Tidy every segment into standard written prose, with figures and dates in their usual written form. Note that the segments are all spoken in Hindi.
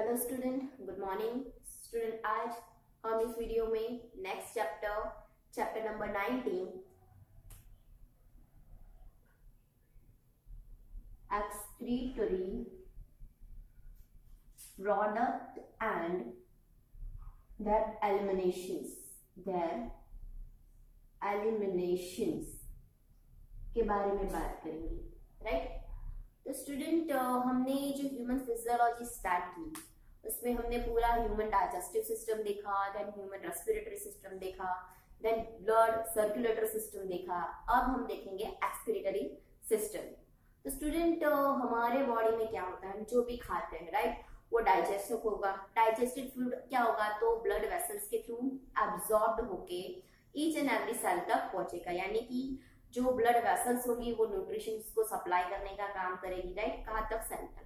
Hello student, good morning student. आज हम इस वीडियो में next chapter number 19 excretory product and their eliminations के बारे में बात करेंगे, राइट। तो स्टूडेंट, हमने जो ह्यूमन फिजियोलॉजी स्टार्ट की उसमें हमने पूरा ह्यूमन डाइजेस्टिव सिस्टम देखा, देन ह्यूमन रेस्पिरेटरी सिस्टम देखा, देन ब्लड सर्कुलेटरी सिस्टम देखा। अब हम देखेंगे एक्सक्रीटरी सिस्टम। तो स्टूडेंट, हमारे बॉडी में क्या होता है, हम जो भी खाते हैं, राइट, वो डाइजेस्ट होगा। डाइजेस्टेड फूड क्या होगा, तो ब्लड वेसल्स के थ्रू एब्जॉर्ब्ड होके ईच एंड एवरी सेल तक पहुंचेगा, यानी कि जो ब्लड वेसल्स होगी वो न्यूट्रिशन को सप्लाई करने का काम करेगी, राइट। कहाँ तक, सेल तक।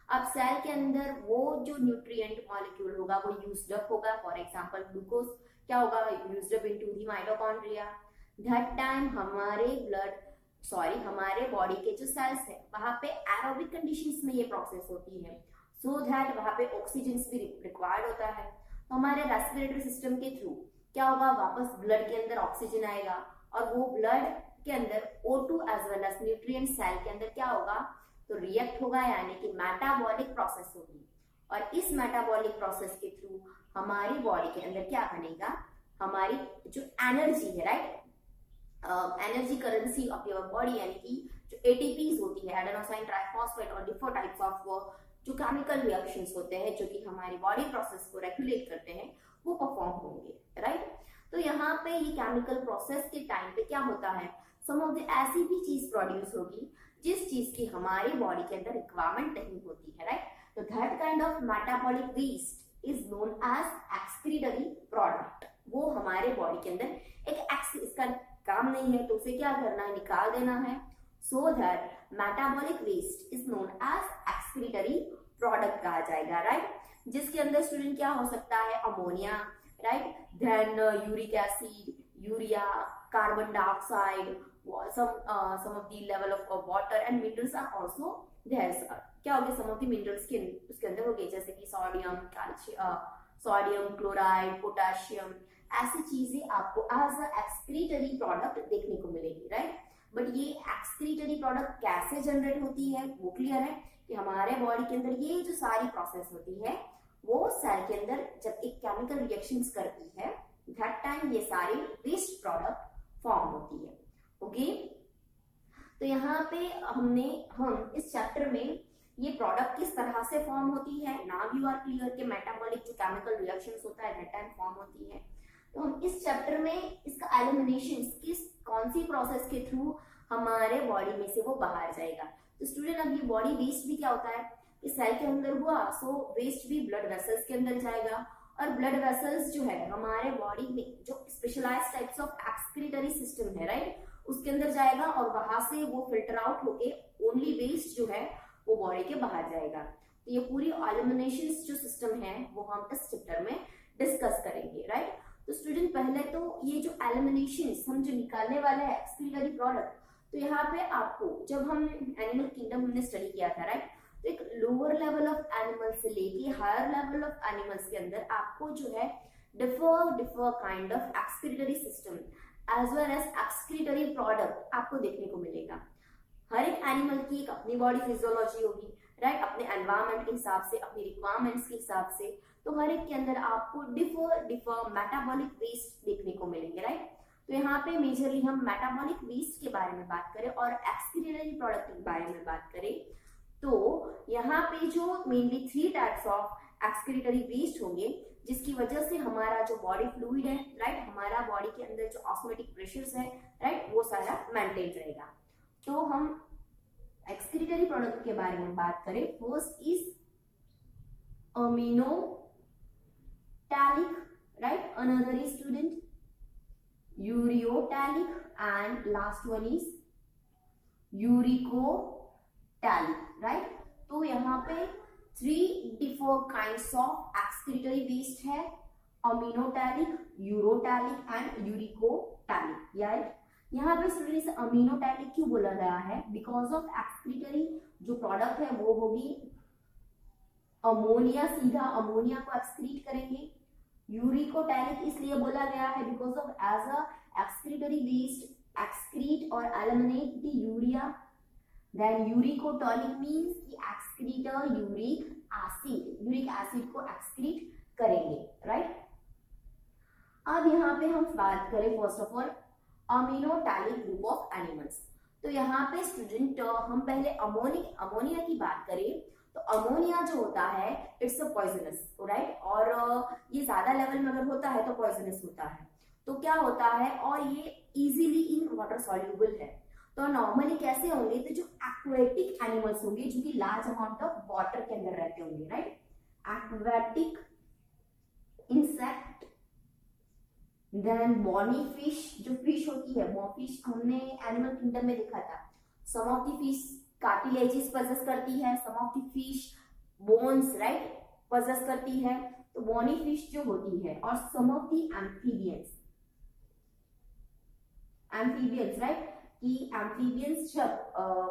अब सेल के अंदर वो जो न्यूट्रिएंट मॉलिक्यूल होगा वो यूज्ड अप होगा। फॉर एग्जांपल ग्लूकोज क्या होगा, used up into the mitochondria. That time हमारे बॉडी के जो सेल्स है वहां पे एरोबिक कंडीशंस में ये प्रोसेस होती है, सो दैट वहां पे ऑक्सीजन भी रिक्वायर्ड होता है। तो हमारे रेस्पिरेटरी सिस्टम के थ्रू क्या होगा, वापस ब्लड के अंदर ऑक्सीजन आएगा और वो ब्लड के अंदर O2 as well as nutrient cell के अंदर क्या होगा, तो रिएक्ट होगा, यानी कि मेटाबॉलिक प्रोसेस होगी। और इस मेटाबॉलिक प्रोसेस के थ्रू हमारी बॉडी के अंदर क्या बनेगा, हमारी जो एनर्जी है, right, energy currency of your body, यानी कि जो एटीपीज होती है, एडेनोसाइन ट्राइफॉस्फेट और डिफरेंट टाइप्स ऑफ जो केमिकल रिएक्शंस होते हैं जो कि हमारी बॉडी प्रोसेस को रेगुलेट करते हैं, वो परफॉर्म होंगे, राइट। तो यहाँ पे ये केमिकल प्रोसेस के टाइम पे क्या होता है, सम ऑफ द ऐसी भी चीज प्रोड्यूस होगी जिस चीज की हमारी बॉडी के अंदर रिक्वायरमेंट नहीं होती है, राइट। तो that kind of metabolic waste is known as excretory product. वो हमारे बॉडी के अंदर इसका काम नहीं है तो उसे क्या करना है, निकाल देना है। So that metabolic waste is known as excretory product कहा जाएगा, राइट। जिसके अंदर स्टूडेंट क्या हो सकता है, ammonia, right, then uric acid, urea, carbon dioxide, some of the level of water and minerals are also there. क्या हो गया, some of the minerals के उसके अंदर हो गए, जैसे कि सोडियम क्लोराइड, पोटेशियम, ऐसी चीजें आपको एज अ एक्सक्रीटरी प्रोडक्ट देखने को मिलेगी, राइट। बट ये एक्सक्रीटरी प्रोडक्ट कैसे जनरेट होती है वो क्लियर है कि हमारे बॉडी के अंदर ये जो सारी प्रोसेस होती है वो सेल के अंदर जब एक केमिकल रिएक्शंस करती है, दैट टाइम ये सारी वेस्ट प्रोडक्ट फॉर्म होती है, ओके। तो यहाँ पे हम इस चैप्टर में ये प्रोडक्ट किस तरह से फॉर्म होती है, नाउ यू आर क्लियर कि मेटाबॉलिक जो केमिकल रिएक्शंस होता है दैट टाइम फॉर्म होती है। तो हम इस चैप्टर में इसका एलिमिनेशन कौन सी प्रोसेस के थ्रू हमारे बॉडी में से वो बाहर जाएगा। तो स्टूडेंट, अब ये बॉडी वेस्ट भी क्या होता है कि सेल के अंदर हुआ, सो वेस्ट भी ब्लड वेसल्स के अंदर जाएगा, और ब्लड वेसल्स जो है हमारे बॉडी में जो specialised types of excretory system है, राइट, उसके अंदर जाएगा और वहां से वो फिल्टर आउट होके ओनली वेस्ट जो है वो बॉडी के बाहर जाएगा। तो ये पूरी एलिमिनेशन जो सिस्टम है वो हम इस चैप्टर में डिस्कस करेंगे, राइट। तो स्टूडेंट, पहले तो ये जो एलिमिनेशन हम जो निकालने वाले हैं एक्सक्रीटरी प्रोडक्ट, तो यहाँ पे आपको जब हम एनिमल किंगडम हमने स्टडी किया था, राइट, तो एक लोअर लेवल ऑफ एनिमल्स से लेके हायर लेवल ऑफ एनिमल्स के अंदर आपको जो है differ kind of excretory system as well as excretory product आपको देखने को मिलेगा। हर एक एनिमल की एक अपनी बॉडी फिजियोलॉजी होगी, राइट, अपने एनवायरमेंट के हिसाब से, अपनी रिक्वायरमेंट्स के हिसाब से। तो हर एक के अंदर आपको डिफर मेटाबॉलिक वेस्ट देखने को मिलेंगे, राइट। तो यहाँ पे मेजरली हम मेटाबॉलिक वेस्ट के बारे में बात करें और एक्सक्रीटरी प्रोडक्ट के बारे में बात करें, तो यहाँ पे जो mainly 3 types of excretory waste होंगे जिसकी वजह से हमारा जो बॉडी फ्लूइड है, राइट, हमारा बॉडी के अंदर जो ऑस्मोटिक प्रेशर्स है, राइट, वो सारा मेंटेन रहेगा। तो हम एक्सक्रीटरी प्रोडक्ट के बारे में बात करें, first is ammonotelic, right, another is student ureotelic and last one is uricotelic, right. तो यहाँ पे 3 different kinds of excretory waste है, अमीनोटैलिक, यूरोटैलिक एंड यूरिकोटैलिक, यार यहाँ पे स्टूडेंट से अमीनोटैलिक क्यों बोला गया है, बिकॉज ऑफ एक्सक्रीटरी जो प्रोडक्ट है वो होगी अमोनिया सीधा अमोनिया को एक्सक्रीट करेंगे। यूरिकोटैलिक इसलिए बोला गया है because of as a excretory waste excrete or eliminate the urea. Then uricotonic means कि excrete uric acid को excrete करेंगे, right? अब यहाँ पे हम बात करें first of all ammonotelic group of animals. तो यहाँ पे स्टूडेंट हम पहले अमोनिया की बात करें तो अमोनिया जो होता है इट्स अ पॉइजनस, राइट? और ये ज्यादा लेवल में अगर होता है तो पॉइजनस होता है। तो क्या होता है, और ये इजीली इन वाटर सॉल्यूबल है। तो नॉर्मली कैसे होंगे, तो जो एक्वेटिक एनिमल्स होंगे जो कि लार्ज अमाउंट ऑफ वाटर के अंदर रहते होंगे, right? Aquatic insect, then bony fish, जो फिश होती है वो फिश हमने एनिमल किंगडम में देखा था। Some of the fish cartilages possess करती है, some of the fish bones, right, possess करती है। तो बॉनी फिश जो होती है, और some of the amphibians, right, कि एम्फीबियंस जब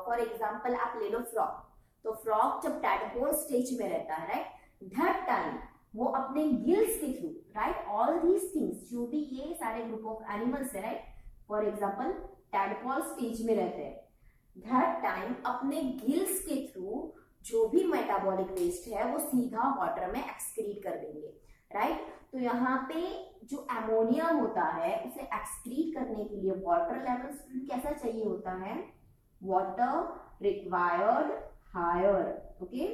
फॉर एग्जांपल आप ले लो फ्रॉग, तो फ्रॉग जब टैडपोल स्टेज में रहता है, राइट, दैट टाइम वो अपने गिल्स के through, right, all these things, जो भी ये सारे ग्रुप ऑफ एनिमल्स है, right, for example tadpole stage में रहते हैं, दैट टाइम अपने गिल्स के थ्रू जो भी मेटाबॉलिक वेस्ट है वो सीधा वाटर में एक्सक्रीट कर देंगे, राइट? तो यहाँ पे जो अमोनिया होता है उसे एक्सक्रीट करने के लिए वाटर लेवल कैसा चाहिए होता है, वाटर रिक्वायर्ड हायर, ओके?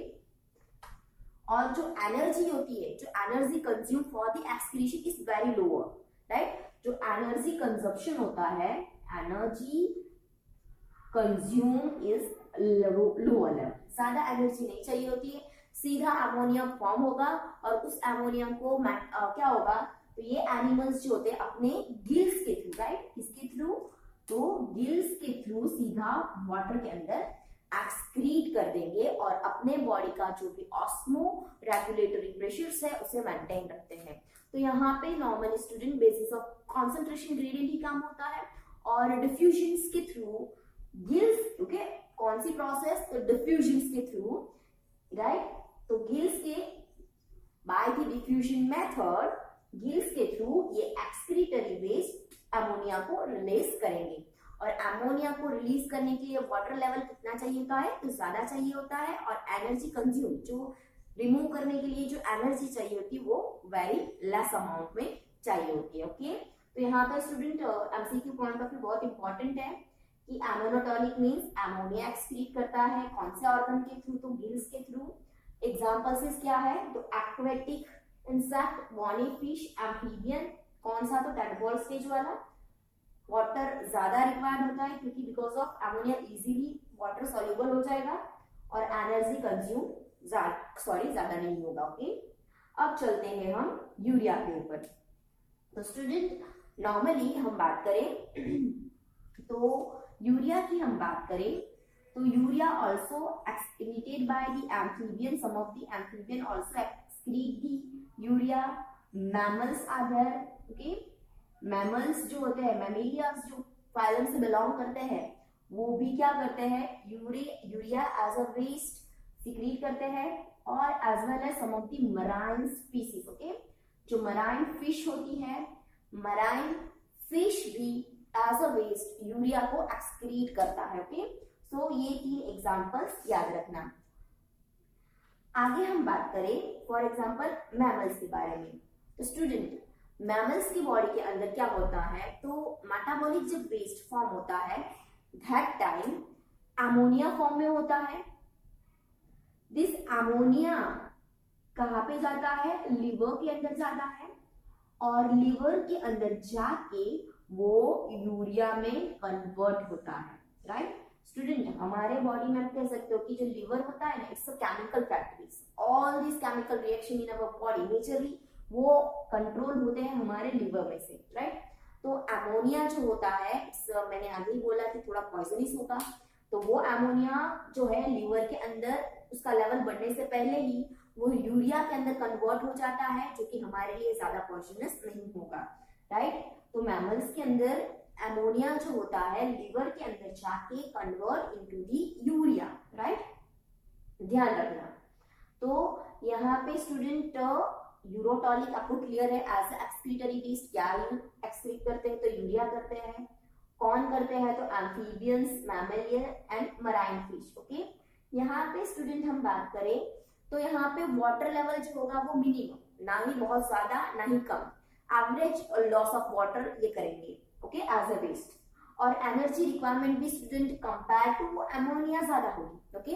और जो एनर्जी होती है, जो energy consume for the excretion is very lower, right? जो एनर्जी कंजप्शन होता है, energy consume is lower level, ज्यादा एनर्जी नहीं चाहिए होती है, सीधा अमोनिया फॉर्म होगा और उस अमोनिया को क्या होगा, तो ये एनिमल्स जो होते हैं अपने गिल्स के थ्रू, राइट, किसके थ्रू, तो गिल्स के थ्रू सीधा वाटर के अंदर एक्सक्रीट कर देंगे और अपने बॉडी का जो भी ऑस्मो रेगुलेटरी प्रेशर्स है उसे मेंटेन रखते हैं। तो यहाँ पे normal student basis of concentration gradient ही काम होता है और डिफ्यूजन के थ्रू गिल्स, ओके, कौन सी प्रोसेस, तो डिफ्यूजन के थ्रू, राइट? तो गिल्स के by the diffusion method gills के थ्रू ये एक्सक्रीटरी वेस्ट अमोनिया को रिलीज करेंगे और अमोनिया को रिलीज करने के लिए वाटर लेवल कितना चाहिए होता है, तो ज्यादा चाहिए होता है और एनर्जी कंज्यूम, जो रिमूव करने के लिए जो एनर्जी चाहिए होती है वो वेरी लेस अमाउंट में चाहिए होती है, ओके? तो यहाँ पर student MCQ point of view बहुत इंपॉर्टेंट है कि एमोनोटॉनिक मींस अमोनिया एक्सक्रीट करता है, कौन से ऑर्गन के थ्रू, तो गिल्स के थ्रू। एग्जांपल्स क्या है, तो aquatic insect, bony fish, amphibian, कौन सा, तो टैडपोल स्टेज वाला। वाटर ज्यादा रिक्वायर्ड होता है क्योंकि because of ammonia easily water soluble हो जाएगा और एनर्जी कंज्यूम ज्यादा नहीं होगा, ओके? अब चलते हैं हम यूरिया के ऊपर। तो स्टूडेंट नॉर्मली हम बात करें तो यूरिया की हम बात करें तो urea also excreted by the amphibian, some of the amphibian also excrete the urea, mammals are there, okay? Mammals जो होते हैं, मैमेलियास जो फाइलम से बिलोंग करते हैं वो भी क्या करते हैं, urea as a waste secrete करते हैं और as well as some of the marine species, okay? जो मराइन फिश होती है, मराइन फिश भी एज अ वेस्ट यूरिया को एक्सक्रीट करता है, ओके? सो ये 3 एग्जांपल्स याद रखना। आगे हम बात करें फॉर एग्जांपल मैमल्स के बारे में। तो स्टूडेंट मैमल्स की बॉडी के अंदर क्या होता है, तो मेटाबॉलिक जब वेस्ट फॉर्म होता है दैट टाइम अमोनिया फॉर्म में होता है। दिस अमोनिया कहाँ पे जाता है, लिवर के अंदर जाता है और लिवर के अंदर जाके वो यूरिया में कन्वर्ट होता है, राइट? स्टूडेंट हमारे बॉडी में आप कह सकते हो कि जो लिवर होता है ना, it's a chemical factories, all this chemical reaction in our body majorly वो कंट्रोल होते हैं हमारे लिवर में से, राइट? तो अमोनिया जो होता है मैंने आगे ही बोला कि थोड़ा पॉइजनस होगा, तो वो अमोनिया जो है लिवर के अंदर उसका लेवल बढ़ने से पहले ही वो यूरिया के अंदर कन्वर्ट हो जाता है, जो कि हमारे लिए ज्यादा पॉइजनस नहीं होगा, राइट? तो मैमल्स के अंदर अमोनिया जो होता है लिवर के अंदर जाके convert into the urea, right? ध्यान रखना। तो यहाँ पे स्टूडेंट यूरोटॉनिक आपको क्लियर है, एज एक्सक्रीटरी वेस्ट क्या एक्सक्रीट करते हैं, तो यूरिया करते हैं। कौन करते हैं, तो amphibians, mammalian and marine fish. Okay, यहाँ पे स्टूडेंट हम बात करें तो यहाँ पे वाटर लेवल जो होगा वो मिनिमम, ना ही बहुत ज्यादा ना ही कम, एवरेज लॉस ऑफ वाटर ये करेंगे। Okay, as a waste. और एनर्जी रिक्वायरमेंट भी स्टूडेंट कंपेयर टू अमोनिया ज्यादा होगी। ओके,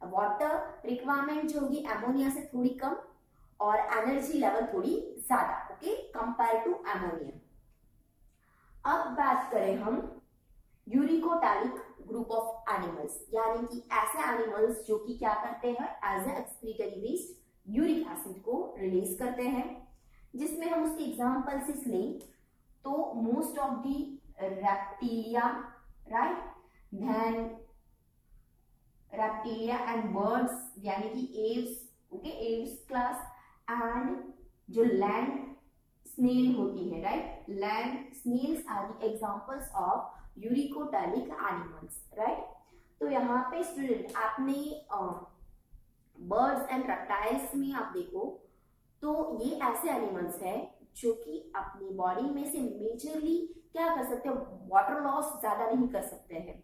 वाटर रिक्वायरमेंट जो होगी अमोनिया से थोड़ी कम और एनर्जी लेवल थोड़ी ज्यादा। Okay, compare to ammonia. अब बात करें हम यूरिकोटैलिक ग्रुप ऑफ एनिमल्स, यानी कि ऐसे एनिमल्स जो कि क्या करते हैं, as a excretory waste uric acid को रिलीज करते हैं, जिसमें हम उसके एग्जांपल्स लें तो most of the reptilia, right, then reptilia and birds यानी कि aves, okay, aves class, and जो लैंड स्नेल होती है, right, land snails are the examples of uricotelic animals, right. तो यहाँ पे स्टूडेंट आपने बर्ड्स एंड रेप्टाइल्स में आप देखो तो ये ऐसे एनिमल्स है जो कि अपनी बॉडी में से मेजरली क्या कर सकते हैं, वाटर लॉस ज्यादा नहीं कर सकते हैं।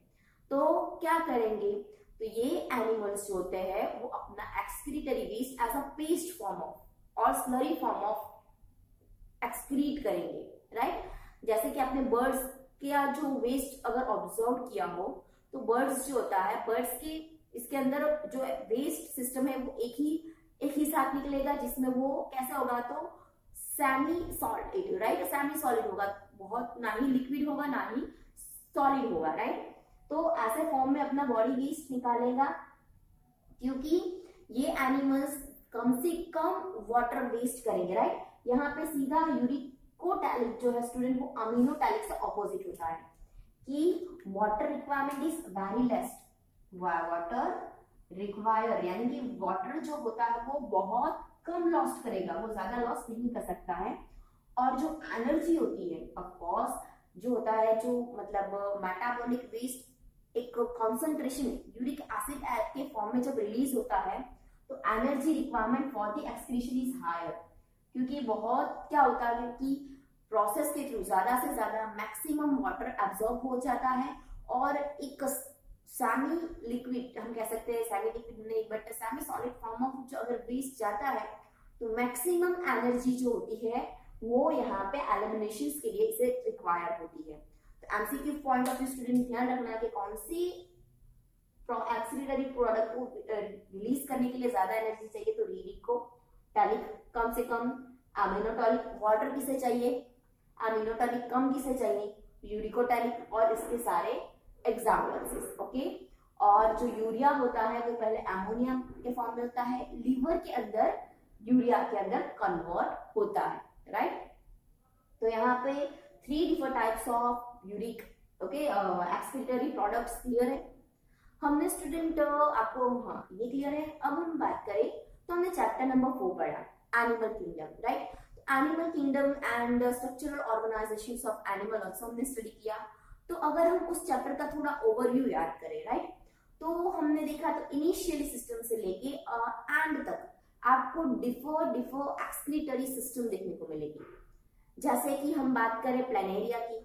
तो क्या करेंगे, तो ये एनिमल्स जो होते हैं वो अपना excretory waste as a paste form of और स्लरी फॉर्म ऑफ एक्सक्रीट करेंगे, राइट। जैसे कि आपने बर्ड्स का जो वेस्ट अगर ऑब्जर्व किया हो तो बर्ड्स जो होता है, बर्ड्स के इसके अंदर जो वेस्ट सिस्टम है वो एक ही साथ निकलेगा, जिसमें वो कैसा होगा, तो semi solid, right, semi solid होगा, बहुत ना ही लिक्विड होगा ना ही सॉलिड होगा, राइट। तो ऐसे फॉर्म में अपना बॉडी वेस्ट निकालेगा, क्योंकि ये एनिमल्स कम से कम वाटर वेस्ट करेंगे, राइट। यहाँ पे सीधा यूरिकोटैलिक जो है स्टूडेंट वो अमीनोटैलिक से ऑपोजिट होता है कि water requirement is very less, water require यानी कि वाटर जो होता है वो बहुत कम लॉस करेगा, वो ज्यादा लॉस नहीं कर सकता है। और जो एनर्जी होती है ऑफ कोर्स जो होता है, जो मतलब मेटाबॉलिक वेस्ट एक कॉन्सेंट्रेशन यूरिक एसिड के फॉर्म में जब रिलीज होता है तो energy requirement for the excretion is higher, क्योंकि बहुत क्या होता है कि प्रोसेस के थ्रू ज्यादा से ज्यादा मैक्सिमम वाटर एब्जॉर्ब हो जाता है और एक सेमी लिक्विड हम कह सकते हैं, सेमी लिक्विड नहीं but semi solid form of जो अगर वेस्ट जाता है तो मैक्सिमम एनर्जी जो होती है वो यहाँ पे एलिमिनेशन के लिए इसे रिक्वायर होती है। तो MCQ point of view student ध्यान रखना है कि कौन सी एक्सीलरी प्रोडक्ट को रिलीज करने के लिए ज्यादा एनर्जी चाहिए, तो यूरिकोटैलिक कम से कम, अमीनोटॉलिक वाटर किसे चाहिए, अमीनोटॉलिक कम किसे चाहिए, यूरिकोटैलिक, और इसके सारे एग्जाम्पल्स। ओके, और जो यूरिया होता है वो पहले अमोनिया के फॉर्म में होता है, लीवर के अंदर यूरिया के अंदर कन्वर्ट होता है, राइट। तो यहाँ पे 3 different types of uric, okay, excretory products clear है। हमने स्टूडेंट आपको, हाँ ये क्लियर है। अब हम बात करें तो हमने चैप्टर नंबर 4 पढ़ा, animal kingdom, right. Animal kingdom and structural organisations of animal also हमने स्टडी किया। तो अगर हम उस चैप्टर का थोड़ा ओवरव्यू याद करें, राइट, तो हमने देखा तो इनिशियल सिस्टम से लेके एंड तक आपको डिफर एक्सक्रीटरी सिस्टम देखने को मिलेगी। जैसे कि हम बात करें प्लेनेरिया की,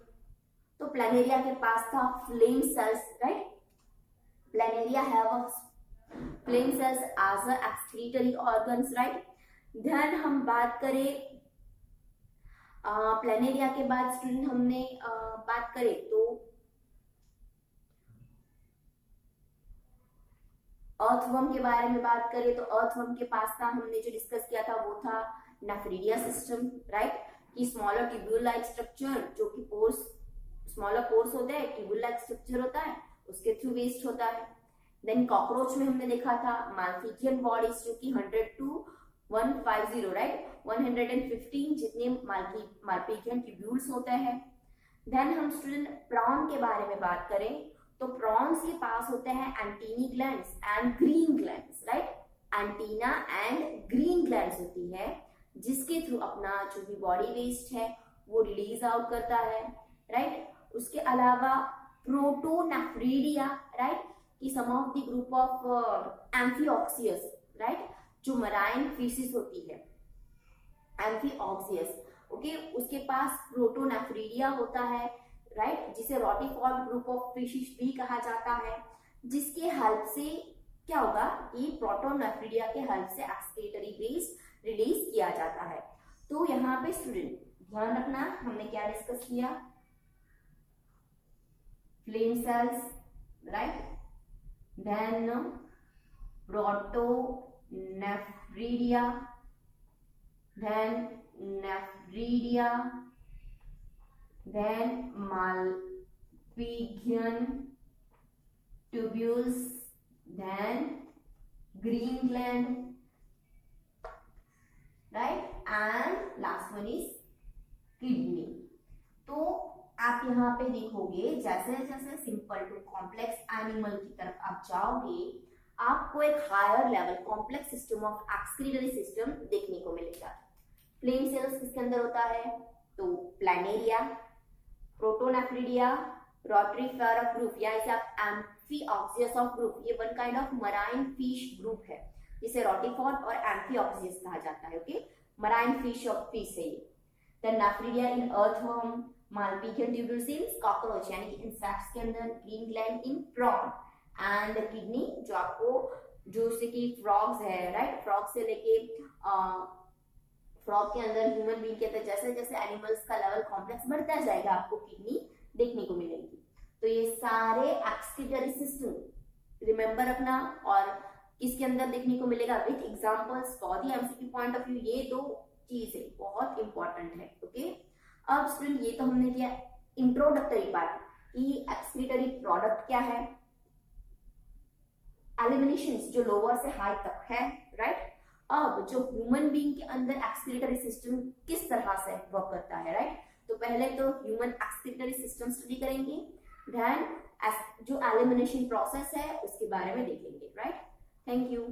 तो प्लेनेरिया के पास था flame cells, right, planaria have flame cells as a excretory organs, right. Then हम बात करें प्लेनेरिया के बाद स्टूडेंट हमने बात करें तो अर्थवर्म के बारे में बात करें, तो अर्थवर्म के पास था, हमने जो डिस्कस किया था वो था नेफ्रिडिया सिस्टम, राइट, कि स्मॉलर ट्यूब्यूल लाइक स्ट्रक्चर, जो कि पोर्स, स्मॉलर पोर्स होते हैं, ट्यूब्यूल लाइक स्ट्रक्चर होता है, उसके थ्रू वेस्ट होता है। देन कॉकरोच में हमने देखा था माल्फिजियन बॉडीज, जो कि 100 to 150, राइट, 115 जितने माल्फिजियन ट्यूब्यूल्स होते हैं। देन हम स्टूडेंट प्रॉन के बारे में बात करें तो प्रॉन्स के पास होते हैं antennae glands and green glands, right, antenna and green glands होती है जिसके थ्रू अपना जो भी बॉडी वेस्ट है वो रिलीज आउट करता है, राइट। उसके अलावा प्रोटोनेफ्रिडिया, राइट, कि some of the group of amphioxus, right, जो मराइन फीसिस होती है, एम्फीऑक्सियस, ओके, उसके पास प्रोटोनेफ्रिडिया होता है, राइट, जिसे रोटिफॉर्ड ग्रुप ऑफ फिशिस भी कहा जाता है, जिसके हेल्प से क्या होगा, ये प्रोटोनेफ्रिडिया के हेल्प से एक्सक्रीटरी वेस्ट रिलीज किया जाता है। तो यहाँ पे स्टूडेंट ध्यान रखना, हमने क्या डिस्कस किया, flame cells, right, then protonephridia, then nephridia, then Malpighian tubules, then green gland, right, and last one is kidney। तो आप यहाँ पे देखोगे जैसे जैसे सिंपल टू कॉम्प्लेक्स एनिमल की तरफ आप जाओगे, आपको एक higher level complex system of excretory system देखने को मिलेगा। फ्लेम सेल्स किसके अंदर होता है, तो प्लानेरिया, प्रोटोनेफ्रिडिया, रोटरीफेरा ग्रुप, या इसे आप एम्फीऑक्सियस ऑफ ग्रुप, ये one kind of marine fish group है जिसे रोटिफॉर्ड और एम्फीऑक्सियस कहा जाता है, okay, marine fish of fish है ये। Then nephridia in earthworm, Malpighian tubules in cockroach यानी कि इंसेक्ट्स के अंदर, green gland in prawn, and kidney जो आपको जो से कि फ्रॉग्स है, राइट, फ्रॉग से लेके फ्रॉग के अंदर ह्यूमन बीइंग के अंदर जैसे जैसे एनिमल्स का लेवल कॉम्प्लेक्स बढ़ता जाएगा आपको किडनी देखने को मिलेगी। तो ये सारे एक्सक्रीटरी सिस्टम रिमेंबर रखना, और किसके अंदर देखने को मिलेगा, with examples for the MCQ point of view, ये दो चीजें बहुत इंपॉर्टेंट है, ओके। अब स्टूडेंट ये तो हमने किया इंट्रोडक्टरी पार्ट कि एक्सक्रीटरी प्रोडक्ट क्या है, एलिमिनेशंस जो लोअर से हाई तक है, राइट। अब जो ह्यूमन बीइंग के अंदर एक्सक्रीटरी सिस्टम किस तरह से वर्क करता है, राइट, तो पहले तो ह्यूमन एक्सक्रीटरी सिस्टम स्टडी करेंगे, देन जो एलिमिनेशन प्रोसेस है उसके बारे में देखेंगे, राइट। Thank you.